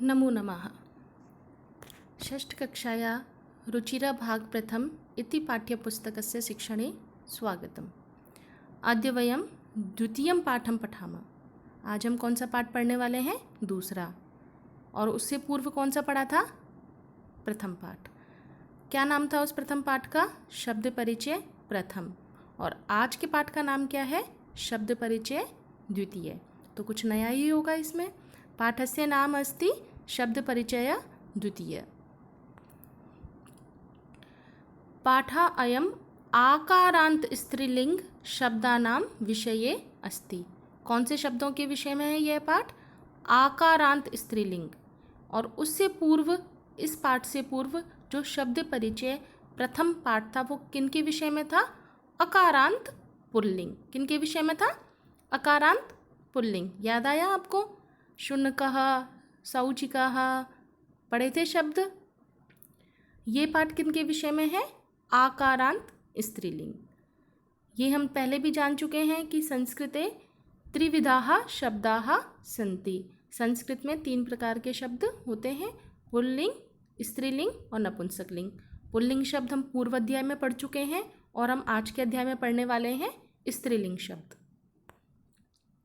नमो नमः। षष्ठकक्षाया रुचिरा भाग प्रथम इति पाठ्यपुस्तकस्य शिक्षणे स्वागतम्। अद्य वयं द्वितीयं पाठं पठामः। आज हम कौन सा पाठ पढ़ने वाले हैं? दूसरा। और उससे पूर्व कौन सा पढ़ा था? प्रथम पाठ। क्या नाम था उस प्रथम पाठ का? शब्द परिचय प्रथम। और आज के पाठ का नाम क्या है? शब्द परिचय द्वितीय। तो कुछ नया ही होगा इसमें। पाठस्य नाम अस्ति शब्द परिचय द्वितीय। पाठः अयम् आकारांत स्त्रीलिंग शब्दानां विषये अस्ति। कौन से शब्दों के विषय में है यह पाठ? आकारांत स्त्रीलिंग। और उससे पूर्व, इस पाठ से पूर्व जो शब्द परिचय प्रथम पाठ था वो किन के विषय में था? अकारांत पुल्लिंग। किन के विषय में था? अकारांत पुल्लिंग। याद आया आपको? शुनकः, शौचिकः पढ़े थे शब्द। ये पाठ किन के विषय में है? आकारांत स्त्रीलिंग। ये हम पहले भी जान चुके हैं कि संस्कृते त्रिविधाः शब्दाः सन्ति। संस्कृत में 3 प्रकार के शब्द होते हैं, पुल्लिंग, स्त्रीलिंग और नपुंसकलिंग। पुल्लिंग शब्द हम पूर्व अध्याय में पढ़ चुके हैं और हम आज के अध्याय में पढ़ने वाले हैं स्त्रीलिंग शब्द।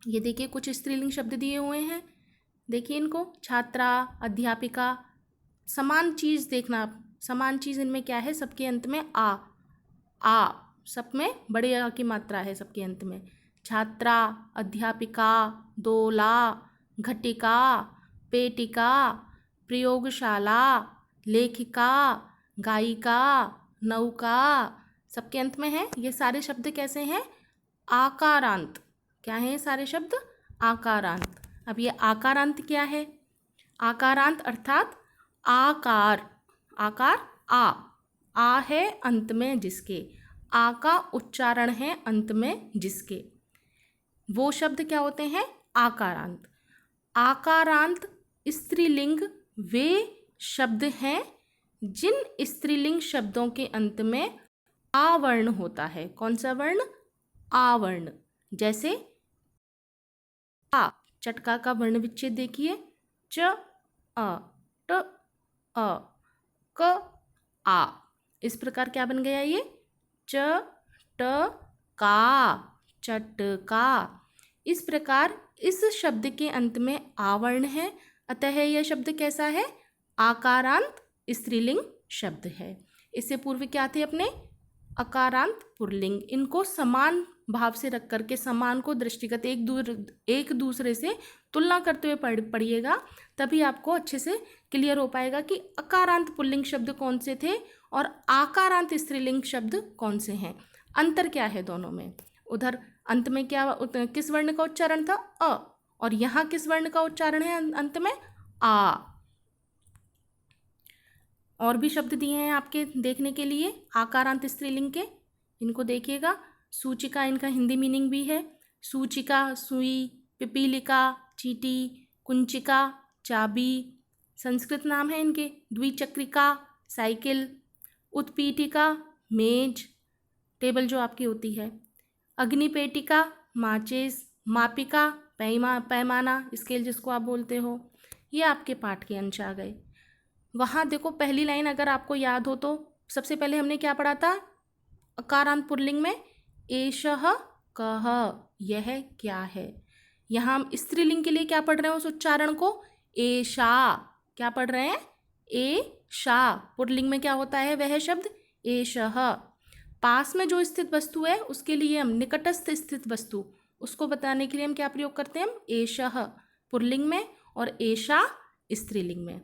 ये देखिए कुछ स्त्रीलिंग शब्द दिए हुए हैं, देखिए इनको। छात्रा, अध्यापिका, समान चीज़ देखना आप। समान चीज़ इनमें क्या है? सबके अंत में आ सब में बड़े आ की मात्रा है सबके अंत में। छात्रा, अध्यापिका, दोला, घटिका, पेटिका, प्रयोगशाला, लेखिका, गायिका, नौका सबके अंत में है। ये सारे शब्द कैसे हैं? आकारांत। क्या हैं ये सारे शब्द? आकारांत। अब ये आकारांत क्या है? आकारांत अर्थात आकार। आकार आ है अंत में जिसके, आ का उच्चारण है अंत में जिसके, वो शब्द क्या होते हैं? आकारांत। आकारांत स्त्रीलिंग वे शब्द हैं जिन स्त्रीलिंग शब्दों के अंत में आवर्ण होता है। कौन सा वर्ण? आवर्ण। जैसे आ, चटका का वर्ण विच्छेद देखिए, च अ, ट अ, क आ। इस प्रकार क्या बन गया ये? च ट का, चटका। इस प्रकार इस शब्द के अंत में आवर्ण है, अतः यह शब्द कैसा है? आकारांत स्त्रीलिंग शब्द है। इससे पूर्व क्या थे अपने? अकारांत पुल्लिंग। इनको समान भाव से रख करके, समान को दृष्टिगत एक दूसरे से तुलना करते हुए पढ़िएगा, तभी आपको अच्छे से क्लियर हो पाएगा कि अकारांत पुल्लिंग शब्द कौन से थे और आकारांत स्त्रीलिंग शब्द कौन से हैं। अंतर क्या है दोनों में? उधर अंत में क्या, किस वर्ण का उच्चारण था? अ। और यहाँ किस वर्ण का उच्चारण है अंत में? आ। और भी शब्द दिए हैं आपके देखने के लिए आकारांत स्त्रीलिंग के, इनको देखिएगा। सूचिका, इनका हिंदी मीनिंग भी है। सूचिका सुई, पिपीलिका चींटी, कुंचिका चाबी। संस्कृत नाम है इनके। द्विचक्रिका साइकिल, उत्पीठिका मेज, टेबल जो आपकी होती है। अग्निपेटिका माचिस, मापिका पैमाना, स्केल जिसको आप बोलते हो। ये आपके पाठ के अंश आ गए। वहाँ देखो पहली लाइन अगर आपको याद हो तो सबसे पहले हमने क्या पढ़ा था? अकारांत पुल्लिंग में एषः कः, यह क्या है। यहाँ हम स्त्रीलिंग के लिए क्या पढ़ रहे हैं उस उच्चारण को? एषा। क्या पढ़ रहे हैं? एषा। पुल्लिंग में क्या होता है वह शब्द? एषः। पास में जो स्थित वस्तु है उसके लिए हम निकटस्थ स्थित वस्तु, उसको बताने के लिए हम क्या प्रयोग करते हैं? हम एषः पुल्लिंग में और एषा स्त्रीलिंग में।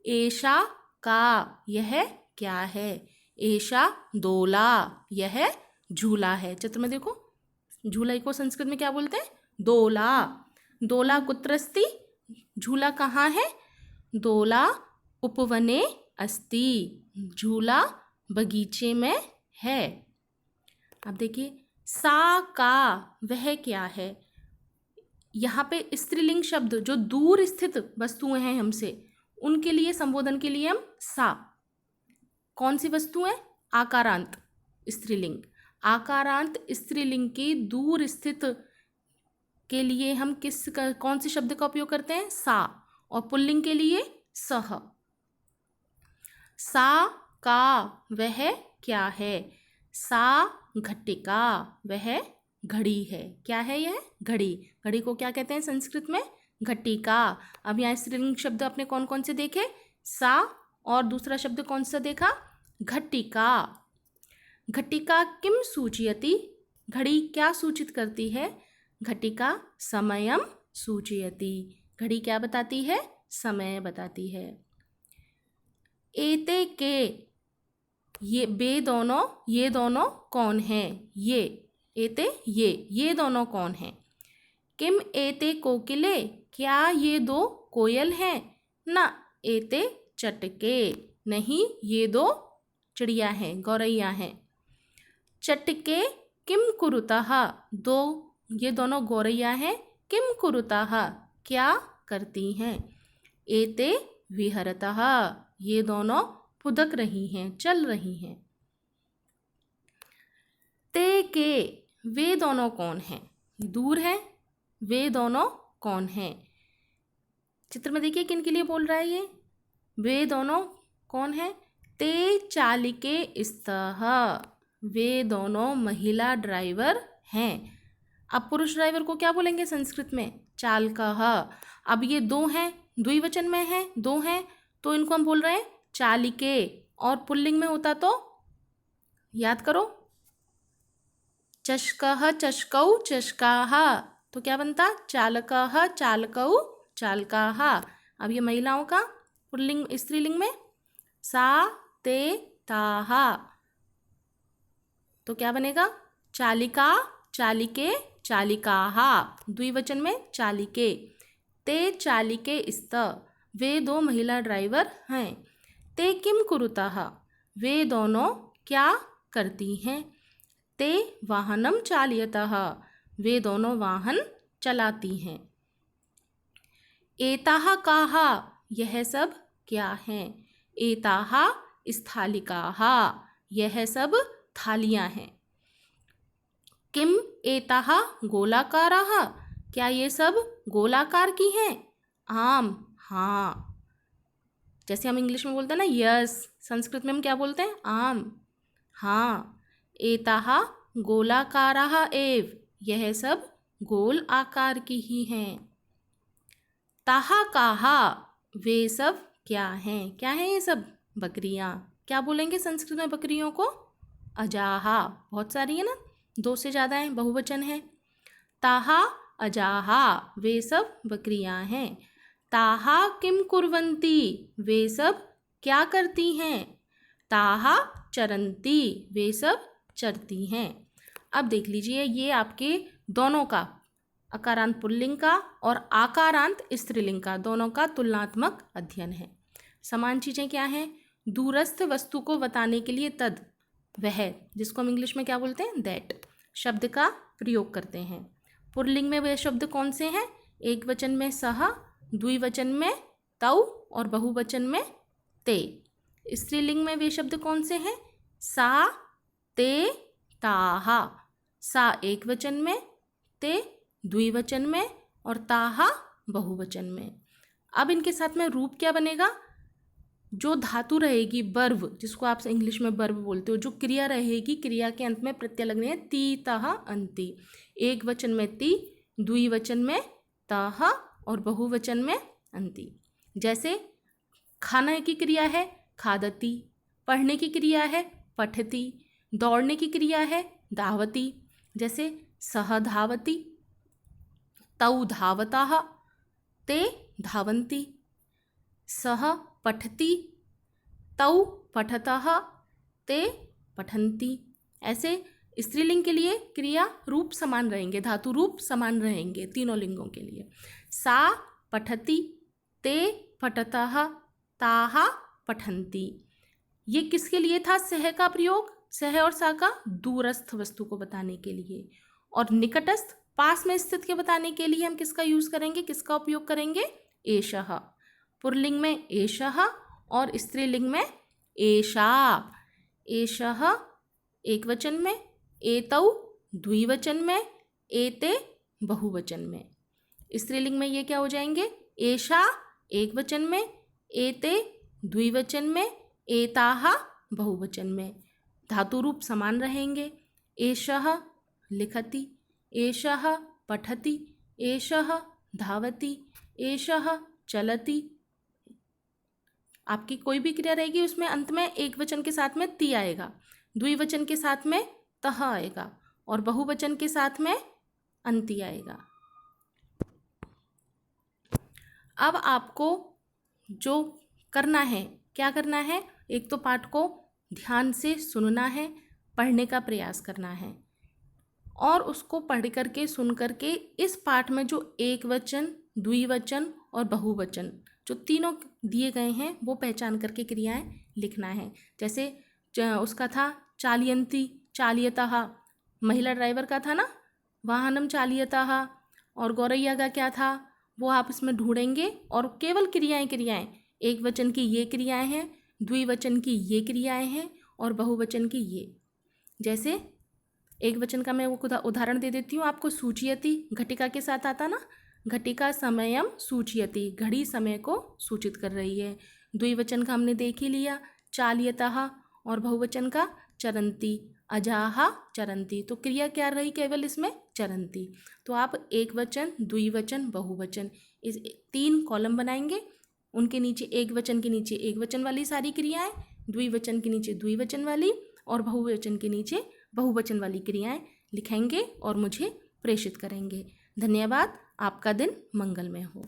एषा का, यह क्या है। एषा दोला, यह झूला है। चित्र में देखो, झूला को संस्कृत में क्या बोलते हैं? दोला। दोला कुत्र अस्ति, झूला कहाँ है? दोला उपवने अस्ति, झूला बगीचे में है। अब देखिए सा का, वह क्या है। यहाँ पे स्त्रीलिंग शब्द जो दूर स्थित वस्तुएं हैं हमसे, उनके लिए संबोधन के लिए हम सा। कौन सी वस्तुएं? आकारांत स्त्रीलिंग। आकारांत स्त्रीलिंग की दूर स्थित के लिए हम कौन से शब्द का उपयोग करते हैं? सा। और पुल्लिंग के लिए सः। सा का वह क्या है, सा घटिका वह घड़ी है। क्या है यह, घड़ी। घड़ी को क्या कहते हैं संस्कृत में, घटिका। अब यहाँ स्त्रीलिंग शब्द अपने कौन कौन से देखे, सा और दूसरा शब्द कौन सा देखा, घटिका। घटिका किम सूचयति, घड़ी क्या सूचित करती है, घटिका समयम सूचयति, घड़ी क्या बताती है, समय बताती है। एते के, ये दोनों कौन हैं, ये एते ये दोनों कौन हैं। किम एते कोकिले, क्या ये दो कोयल हैं, ना एते चटके, नहीं ये दो चिड़िया हैं, गौरैया हैं। चटके किम कुरुतः, ये दोनों गौरैया हैं, किम कुरुतः क्या करती हैं। एते विहरतः, ये दोनों फुदक रही हैं, चल रही हैं। ते के, वे दोनों कौन हैं, दूर है, वे दोनों कौन हैं। चित्र में देखिए किन के लिए बोल रहा है ये, वे दोनों कौन हैं। ते चालिके स्तः, वे दोनों महिला ड्राइवर हैं। अब पुरुष ड्राइवर को क्या बोलेंगे संस्कृत में, चालकः। अब ये दो हैं, द्विवचन में हैं, दो हैं, तो इनको हम बोल रहे हैं चालिके। और पुल्लिंग में होता तो याद करो, चषकः चषकौ चषकाः, तो क्या बनता, चालकः चालकौ चालकाः। अब ये महिलाओं का पुल्लिंग स्त्रीलिंग में सा ते ताः, तो क्या बनेगा, चालिका चालिके चालिकाः, द्विवचन में चालिके। ते चालिके स्त, वे दो महिला ड्राइवर हैं। ते किम कुरुतः, वे दोनों क्या करती हैं। ते वाहनम चालयतः, वे दोनों वाहन चलाती हैं। एताः काः, यह सब क्या हैं। एताः स्थालिकाः, यह सब थालियाँ हैं। किम एताः गोलाकाराः, क्या ये सब गोलाकार की हैं। आम, हाँ, जैसे हम इंग्लिश में बोलते हैं ना यस, संस्कृत में हम क्या बोलते हैं, आम, हाँ। एताः गोलाकाराः एव, यह सब गोल आकार की ही हैं। ताः काः, वे सब क्या हैं, क्या हैं ये सब, बकरियाँ। क्या बोलेंगे संस्कृत में बकरियों को, अजाहा। बहुत सारी है ना, दो से ज़्यादा हैं, बहुवचन है। ताः अजाहा, वे सब बकरियाँ हैं। ताः किम कुर्वन्ति, वे सब क्या करती हैं। ताः चरन्ति, वे सब चरती हैं। अब देख लीजिए, ये आपके दोनों का, अकारांत पुल्लिंग का और आकारांत स्त्रीलिंग का, दोनों का तुलनात्मक अध्ययन है। समान चीज़ें क्या हैं, दूरस्थ वस्तु को बताने के लिए तद, वह, जिसको हम इंग्लिश में क्या बोलते हैं, दैट शब्द का प्रयोग करते हैं। पुल्लिंग में वे शब्द कौन से हैं, एक वचन में सह, द्विवचन में तौ और बहुवचन में ते। स्त्रीलिंग में वे शब्द कौन से हैं, सा ते ताः। सा एक वचन में, ते द्विवचन में और ताः बहुवचन में। अब इनके साथ में रूप क्या बनेगा, जो धातु रहेगी बर्व, जिसको आप इंग्लिश में बर्व बोलते हो, जो क्रिया रहेगी, क्रिया के अंत में प्रत्यय लगने हैं, ती तः अंति। एक वचन में ती, द्विवचन में तः और बहुवचन में अंति। जैसे खाना की क्रिया है खादती, पढ़ने की क्रिया है पठती, दौड़ने की क्रिया है धावती। जैसे सह धावती, तौ धावताः, ते धावन्ति। सह पठति, तौ पठतः, ते पठन्ति। ऐसे स्त्रीलिंग के लिए क्रिया रूप समान रहेंगे, धातु रूप समान रहेंगे तीनों लिंगों के लिए। सा पठति, ते पठतः, ताः पठन्ति। ये किसके लिए था सह का प्रयोग, सह और सा का दूरस्थ वस्तु को बताने के लिए। और निकटस्थ पास में स्थित के बताने के लिए हम किसका यूज करेंगे, किसका उपयोग करेंगे, एषः। पुल्लिंग में एषः और स्त्रीलिंग में एषा। एषः एक वचन में, एतौ द्विवचन में, एते बहुवचन में। स्त्रीलिंग में ये क्या हो जाएंगे, एषा एक वचन में, एते द्विवचन में, एताः बहुवचन में। धातु रूप समान रहेंगे। एषः लिखति, एषः पठति, एषः धावति, एषः चलति। आपकी कोई भी क्रिया रहेगी उसमें अंत में एक वचन के साथ में ती आएगा, द्विवचन के साथ में तह आएगा और बहुवचन के साथ में अंति आएगा। अब आपको जो करना है, क्या करना है, एक तो पाठ को ध्यान से सुनना है, पढ़ने का प्रयास करना है और उसको पढ़ करके सुन करके इस पाठ में जो एक वचन, द्विवचन और बहुवचन जो तीनों दिए गए हैं वो पहचान करके क्रियाएं लिखना है। जैसे उसका था चालयन्ति, चालयतः, महिला ड्राइवर का था ना, वाहनम चालयतः, और गौरैया का क्या था, वो आप इसमें ढूंढेंगे और केवल क्रियाएं, एक वचन की ये क्रियाएं हैं, द्विवचन की ये क्रियाएं हैं और बहुवचन की ये। जैसे एक वचन का मैं वो उदाहरण दे देती हूँ आपको। सूचयति घटिका के साथ आता ना, घटिका समयम सूचयति, घड़ी समय को सूचित कर रही है। द्विवचन का हमने देख ही लिया, चालयतः, और बहुवचन का चरन्ति, अजाहा चरन्ति। तो क्रिया क्या रही केवल इसमें, चरन्ति। तो आप एक वचन, द्विवचन, बहुवचन इस 3 कॉलम बनाएंगे। उनके नीचे एक वचन के नीचे एक वचन वाली सारी क्रियाएं, द्विवचन के नीचे द्विवचन वाली और बहुवचन के नीचे बहुवचन वाली क्रियाएं लिखेंगे और मुझे प्रेषित करेंगे। धन्यवाद। आपका दिन मंगलमय हो।